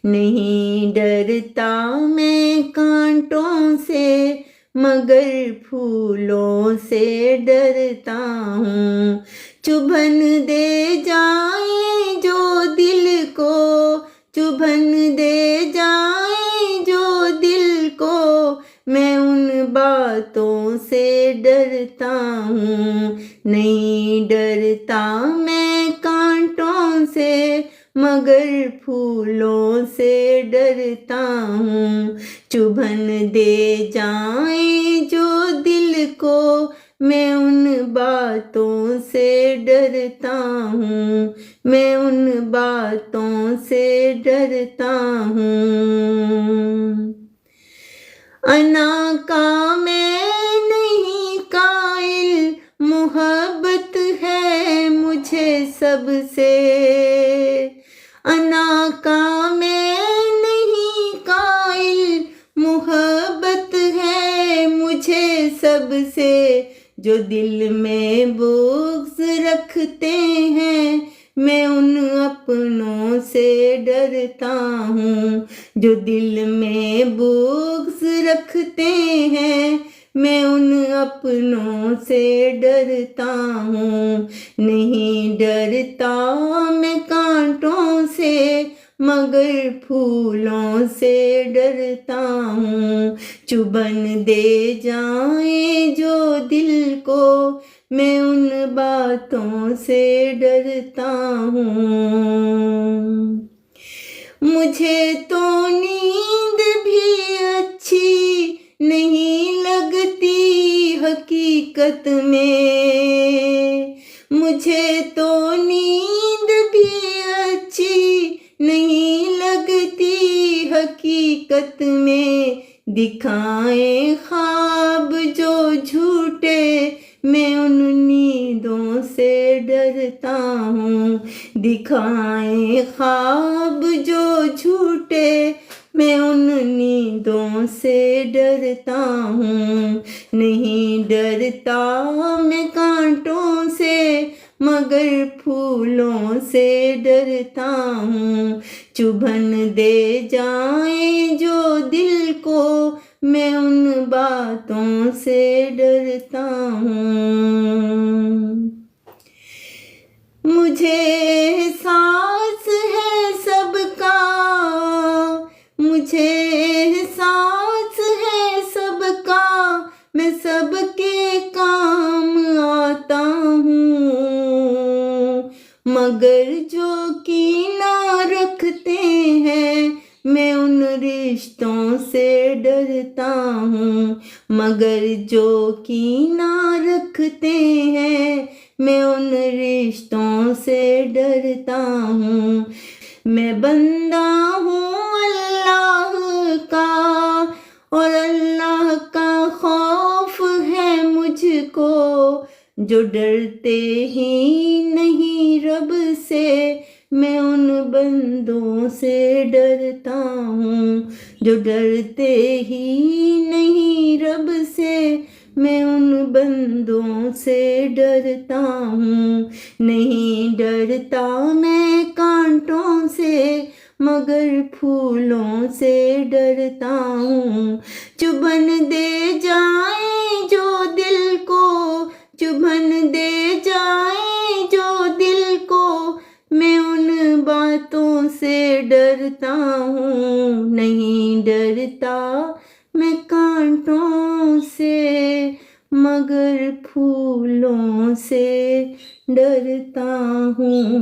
नहीं डरता मैं कांटों से मगर फूलों से डरता हूँ। चुभन दे जाए जो दिल को, चुभन दे जाए जो दिल को, मैं उन बातों से डरता हूँ। नहीं डरता मैं कांटों से मगर फूलों से डरता हूँ। चुभन दे जाए जो दिल को, मैं उन बातों से डरता हूँ। मैं उन बातों से डरता हूँ। अना का मैं नहीं कायल, मोहब्बत है मुझे सबसे। अना का मैं नहीं कायल, मोहब्बत है मुझे सबसे। जो दिल में बुग़्ज़ रखते हैं, मैं उन अपनों से डरता हूँ। जो दिल में बुग़्ज़ रखते हैं, मैं उन अपनों से डरता हूँ। नहीं डरता मैं कांटों से मगर फूलों से डरता हूँ। चुभन दे जाए जो दिल को, मैं उन बातों से डरता हूँ। मुझे तो नींद भी अच्छी नहीं लगती हकीकत में। मुझे तो नींद भी अच्छी नहीं लगती हकीकत में। दिखाए ख्वाब जो झूठे, मैं उन नींदों से डरता हूँ। दिखाए ख्वाब जो झूठे, मैं उन नींदों से डरता हूँ। नहीं डरता मैं कांटों से मगर फूलों से डरता हूँ। चुभन दे जाए जो दिल को, मैं उन बातों से डरता हूँ। मुझे एहसास है सबका, मुझे एहसास है सबका, मैं सबके काम आता हूँ। मगर जो कीना रखते हैं, मैं उन रिश्तों से डरता हूँ। मगर जो कीना रखते हैं, मैं उन रिश्तों से डरता हूँ। मैं बंदा हूँ अल्लाह का और अल्लाह का खौफ है मुझको। जो डरते ही नहीं रब से, मैं उन बंदों से डरता हूँ। जो डरते ही नहीं रब से, मैं उन बंदों से डरता हूँ। नहीं डरता मैं कांटों से मगर फूलों से डरता हूँ। चुभन दे जाए जो दिल को, चुभन दे जाए जो दिल को, मैं उन बातों से डरता हूँ। नहीं डरता मैं कांटों से मगर फूलों से डरता हूँ।